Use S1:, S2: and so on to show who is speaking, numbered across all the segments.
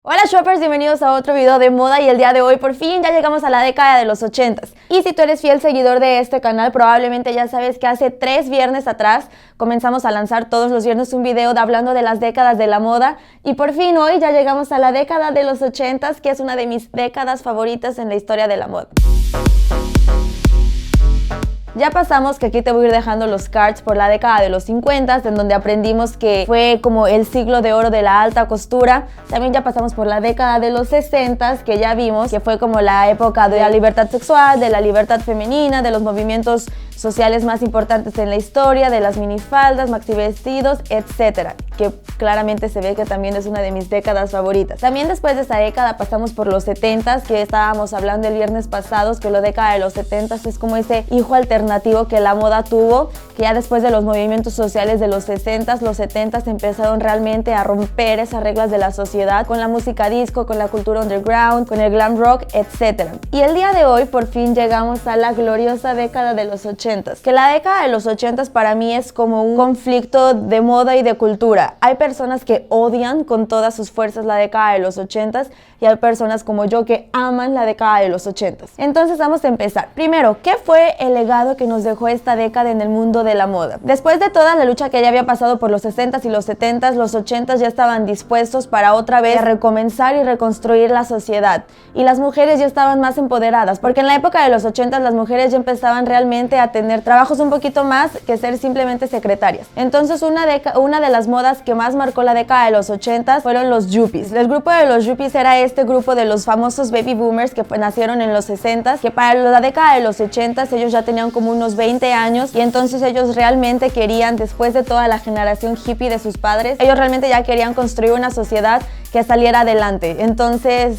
S1: Hola shoppers, bienvenidos a otro video de moda y el día de hoy por fin ya llegamos a la década de los 80s. Y si tú eres fiel seguidor de este canal, probablemente ya sabes que hace 3 viernes atrás comenzamos a lanzar todos los viernes un video hablando de las décadas de la moda y por fin hoy ya llegamos a la década de los 80s, que es una de mis décadas favoritas en la historia de la moda. Ya pasamos, que aquí te voy a ir dejando los cards, por la década de los 50, en donde aprendimos que fue como el siglo de oro de la alta costura. También ya pasamos por la década de los 60, que ya vimos que fue como la época de la libertad sexual, de la libertad femenina, de los movimientos sociales más importantes en la historia, de las minifaldas, maxi vestidos, etcétera, que claramente se ve que también es una de mis décadas favoritas. También después de esa década pasamos por los 70, que estábamos hablando el viernes pasado, que la década de los 70 es como ese hijo alternativo que la moda tuvo, que ya después de los movimientos sociales de los 60, los 70 empezaron realmente a romper esas reglas de la sociedad con la música disco, con la cultura underground, con el glam rock, etcétera. Y el día de hoy por fin llegamos a la gloriosa década de los 80, que la década de los 80 para mí es como un conflicto de moda y de cultura. Hay personas que odian con todas sus fuerzas la década de los 80 y hay personas como yo que aman la década de los 80. Entonces vamos a empezar. Primero, ¿qué fue el legado que nos dejó esta década en el mundo de la moda? Después de toda la lucha que ya había pasado por los 60 y los 70, los 80 ya estaban dispuestos para otra vez recomenzar y reconstruir la sociedad. Y las mujeres ya estaban más empoderadas, porque en la época de los 80 las mujeres ya empezaban realmente a tener trabajos un poquito más que ser simplemente secretarias. Entonces una de las modas que más marcó la década de los 80 fueron los yuppies. El grupo de los yuppies era este grupo de los famosos baby boomers que nacieron en los 60, que para la década de los 80 ellos ya tenían como unos 20 años y entonces ellos realmente querían, después de toda la generación hippie de sus padres, ellos realmente ya querían construir una sociedad que saliera adelante. Entonces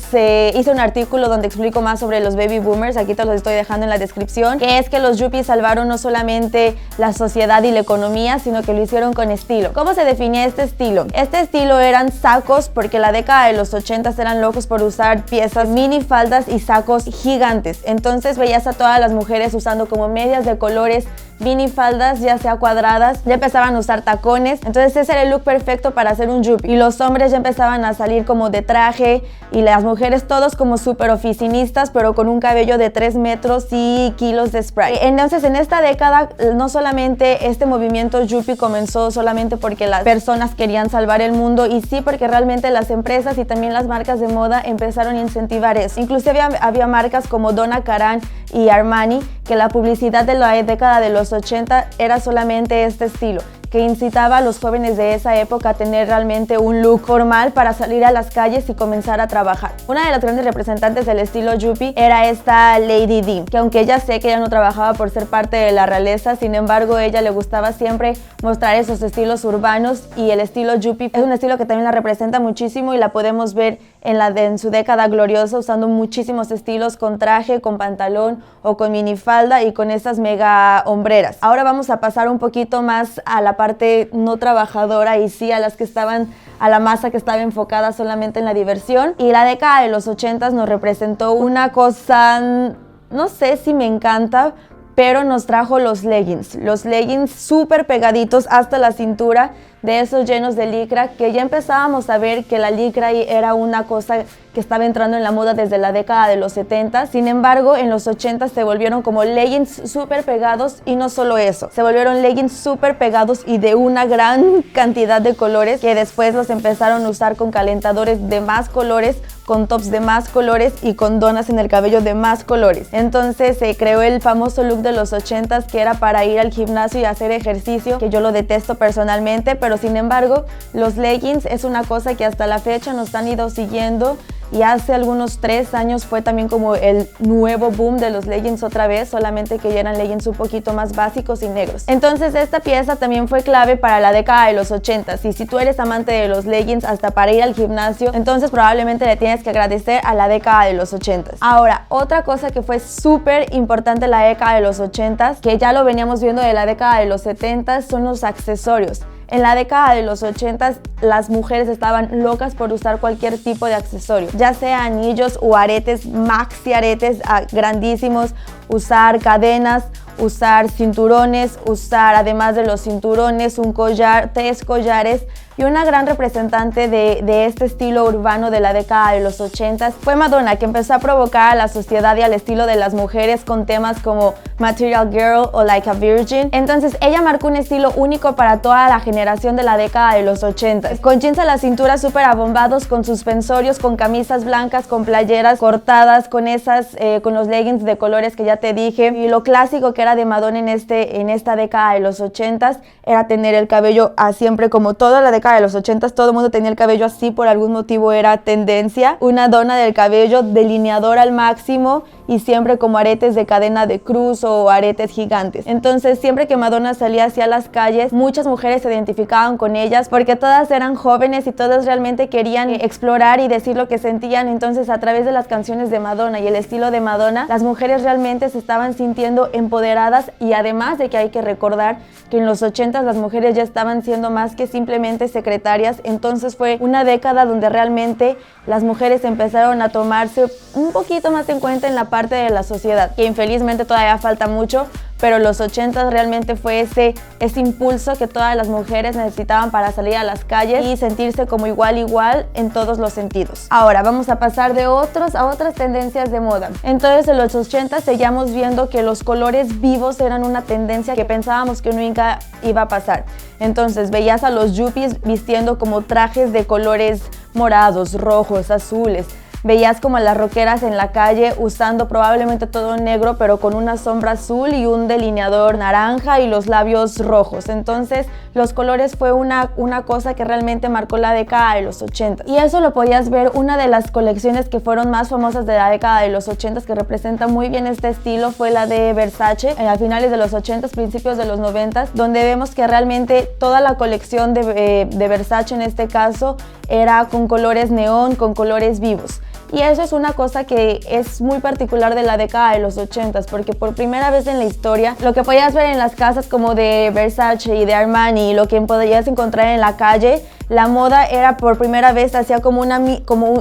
S1: hice un artículo donde explico más sobre los baby boomers, aquí te los estoy dejando en la descripción, que es que los yuppies salvaron no solamente la sociedad y la economía, sino que lo hicieron con estilo. ¿Cómo se definía este estilo? Este estilo eran sacos, porque la década de los 80 eran locos por usar piezas mini faldas y sacos gigantes. Entonces veías a todas las mujeres usando como medias de colores, mini faldas, ya sea cuadradas, ya empezaban a usar tacones. Entonces ese era el look perfecto para hacer un yuppie. Y los hombres ya empezaban a salir como de traje y las mujeres todos como súper oficinistas, pero con un cabello de 3 metros y kilos de spray. Entonces en esta década no solamente este movimiento yuppie comenzó solamente porque las personas querían salvar el mundo, y sí porque realmente las empresas y también las marcas de moda empezaron a incentivar eso. Inclusive había marcas como Donna Karan y Armani que la publicidad de la década de los 80 era solamente este estilo, que incitaba a los jóvenes de esa época a tener realmente un look formal para salir a las calles y comenzar a trabajar. Una de las grandes representantes del estilo yuppie era esta Lady Di, que aunque ella sé que ella no trabajaba por ser parte de la realeza, sin embargo ella le gustaba siempre mostrar esos estilos urbanos, y el estilo yuppie es un estilo que también la representa muchísimo y la podemos ver en su década gloriosa usando muchísimos estilos, con traje, con pantalón o con minifalda y con estas mega hombreras. Ahora vamos a pasar un poquito más a la parte no trabajadora y sí a las que estaban, a la masa que estaba enfocada solamente en la diversión. Y la década de los 80 nos representó una cosa, no sé si me encanta, pero nos trajo los leggings súper pegaditos hasta la cintura, de esos llenos de licra, que ya empezábamos a ver que la licra era una cosa que estaba entrando en la moda desde la década de los 70. Sin embargo, en los 80 se volvieron como leggings súper pegados, y no solo eso, se volvieron leggings súper pegados y de una gran cantidad de colores, que después los empezaron a usar con calentadores de más colores, con tops de más colores y con donas en el cabello de más colores. Entonces se creó el famoso look de los 80, que era para ir al gimnasio y hacer ejercicio, que yo lo detesto personalmente, pero sin embargo los leggings es una cosa que hasta la fecha nos han ido siguiendo, y hace algunos 3 años fue también como el nuevo boom de los leggings otra vez, solamente que ya eran leggings un poquito más básicos y negros. Entonces esta pieza también fue clave para la década de los 80, y si tú eres amante de los leggings hasta para ir al gimnasio, entonces probablemente le tienes que agradecer a la década de los 80. Ahora, otra cosa que fue súper importante en la década de los 80, que ya lo veníamos viendo de la década de los 70, son los accesorios. En la década de los 80 las mujeres estaban locas por usar cualquier tipo de accesorio, ya sea anillos o aretes, maxi aretes grandísimos, usar cadenas, usar cinturones, usar además de los cinturones un collar, 3 collares. Y una gran representante de este estilo urbano de la década de los 80 fue Madonna, que empezó a provocar a la sociedad y al estilo de las mujeres con temas como Material Girl o Like a Virgin. Entonces ella marcó un estilo único para toda la generación de la década de los 80, con jeans a la cintura súper abombados, con suspensorios, con camisas blancas, con playeras cortadas, con los leggings de colores que ya te dije. Y lo clásico que era de Madonna en esta década de los 80 era tener el cabello siempre, como toda la década de los 80, todo el mundo tenía el cabello así, por algún motivo era tendencia. Una dona del cabello, delineador al máximo y siempre como aretes de cadena de cruz o aretes gigantes. Entonces siempre que Madonna salía hacia las calles, muchas mujeres se identificaban con ellas porque todas eran jóvenes y todas realmente querían explorar y decir lo que sentían. Entonces a través de las canciones de Madonna y el estilo de Madonna, las mujeres realmente se estaban sintiendo empoderadas, y además de que hay que recordar que en los 80 las mujeres ya estaban siendo más que simplemente secretarias. Entonces fue una década donde realmente las mujeres empezaron a tomarse un poquito más en cuenta en la parte de la sociedad, que infelizmente todavía falta mucho, pero los 80 realmente fue ese impulso que todas las mujeres necesitaban para salir a las calles y sentirse como igual en todos los sentidos. Ahora vamos a pasar a otras tendencias de moda. Entonces en los 80 seguíamos viendo que los colores vivos eran una tendencia que pensábamos que nunca iba a pasar. Entonces veías a los yuppies vistiendo como trajes de colores morados, rojos, azules. Veías como a las rockeras en la calle usando probablemente todo negro, pero con una sombra azul y un delineador naranja y los labios rojos. Entonces los colores fue una cosa que realmente marcó la década de los 80. Y eso lo podías ver, una de las colecciones que fueron más famosas de la década de los 80, que representa muy bien este estilo, fue la de Versace, a finales de los 80, principios de los 90, donde vemos que realmente toda la colección de Versace en este caso era con colores neón, con colores vivos. Y eso es una cosa que es muy particular de la década de los 80, porque por primera vez en la historia, lo que podías ver en las casas como de Versace y de Armani, y lo que podías encontrar en la calle, la moda era por primera vez, hacía como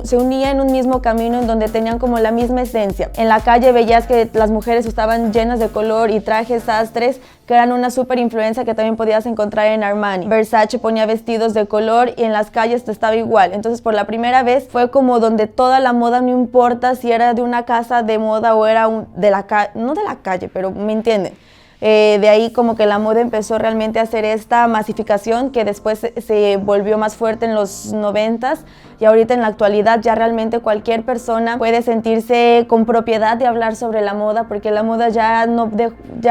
S1: se unía en un mismo camino en donde tenían como la misma esencia. En la calle veías que las mujeres estaban llenas de color y trajes sastres, que eran una súper influencia que también podías encontrar en Armani. Versace ponía vestidos de color y en las calles estaba igual. Entonces por la primera vez fue como donde toda la moda, no importa si era de una casa de moda o era no de la calle, pero me entienden. De ahí como que la moda empezó realmente a hacer esta masificación que después se volvió más fuerte en los 90s, y ahorita en la actualidad ya realmente cualquier persona puede sentirse con propiedad de hablar sobre la moda, porque la moda ya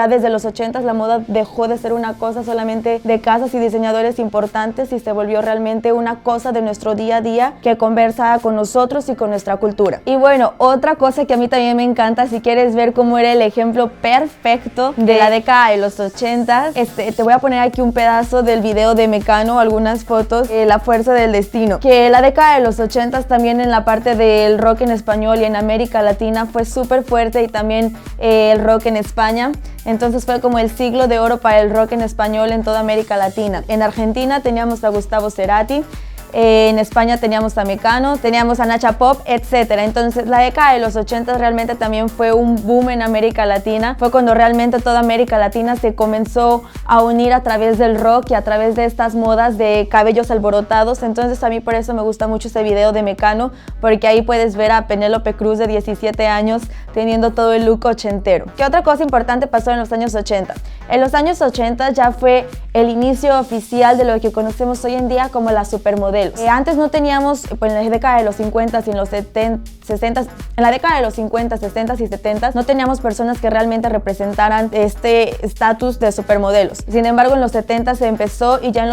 S1: desde los 80s la moda dejó de ser una cosa solamente de casas y diseñadores importantes y se volvió realmente una cosa de nuestro día a día que conversa con nosotros y con nuestra cultura. Y bueno, otra cosa que a mí también me encanta, si quieres ver cómo era el ejemplo perfecto de la década de los 80, te voy a poner aquí un pedazo del video de Mecano, algunas fotos, La Fuerza del Destino, que la década de los 80 también en la parte del rock en español y en América Latina fue súper fuerte, y también el rock en España. Entonces fue como el siglo de oro para el rock en español en toda América Latina. En Argentina teníamos a Gustavo Cerati, en España teníamos a Mecano, teníamos a Nacha Pop, etc. Entonces la década de los 80 realmente también fue un boom en América Latina. Fue cuando realmente toda América Latina se comenzó a unir a través del rock y a través de estas modas de cabellos alborotados. Entonces a mí por eso me gusta mucho ese video de Mecano, porque ahí puedes ver a Penélope Cruz de 17 años teniendo todo el look ochentero. ¿Qué otra cosa importante pasó en los años 80? En los años 80 ya fue el inicio oficial de lo que conocemos hoy en día como las supermodelos. Antes no teníamos, pues en la década de los 50 y en los 60, en la década de los 50, 60 y 70 no teníamos personas que realmente representaran este estatus de supermodelos. Sin embargo, en los 70 se empezó, y ya en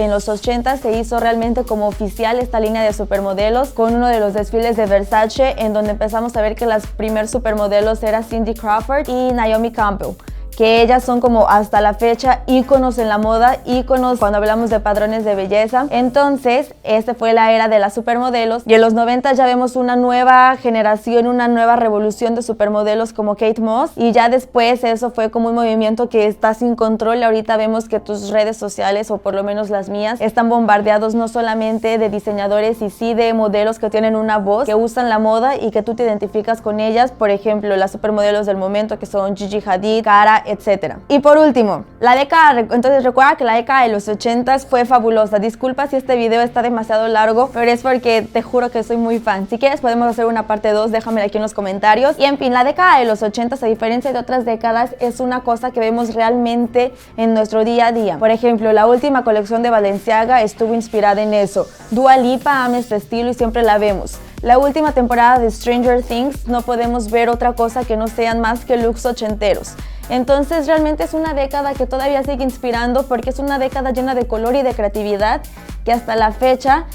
S1: los 80 se hizo realmente como oficial esta línea de supermodelos con uno de los desfiles de Versace, en donde empezamos a ver que las primeras supermodelos eran Cindy Crawford y Naomi Campbell, que ellas son como hasta la fecha íconos en la moda, íconos cuando hablamos de patrones de belleza. Entonces, fue la era de las supermodelos, y en los 90 ya vemos una nueva generación, una nueva revolución de supermodelos como Kate Moss, y ya después eso fue como un movimiento que está sin control. Ahorita vemos que tus redes sociales, o por lo menos las mías, están bombardeados no solamente de diseñadores y sí de modelos que tienen una voz, que usan la moda y que tú te identificas con ellas. Por ejemplo, las supermodelos del momento, que son Gigi Hadid, Cara, etc. Y por último, entonces recuerda que la década de los 80s fue fabulosa. Disculpa si este video está demasiado largo, pero es porque te juro que soy muy fan. Si quieres podemos hacer una parte 2, déjamela aquí en los comentarios. Y en fin, la década de los 80s, a diferencia de otras décadas, es una cosa que vemos realmente en nuestro día a día. Por ejemplo, la última colección de Balenciaga estuvo inspirada en eso. Dua Lipa ama este estilo y siempre la vemos. La última temporada de Stranger Things no podemos ver otra cosa que no sean más que looks ochenteros. Entonces realmente es una década que todavía sigue inspirando porque es una década llena de color y de creatividad que hasta la fecha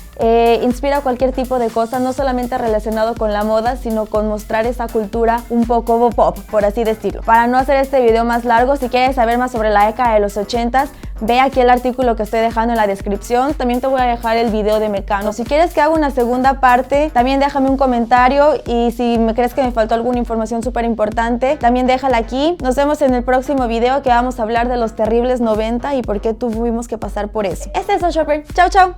S1: inspira cualquier tipo de cosa, no solamente relacionado con la moda, sino con mostrar esa cultura un poco pop, por así decirlo. Para no hacer este video más largo, si quieres saber más sobre la década de los 80s, ve aquí el artículo que estoy dejando en la descripción. También te voy a dejar el video de Mecano. Si quieres que haga una segunda parte, también déjame un comentario, y si me crees que me faltó alguna información súper importante, también déjala aquí. Nos vemos en el próximo video, que vamos a hablar de los terribles 90 y por qué tuvimos que pasar por eso. Es eso, shopper. Chao, chao.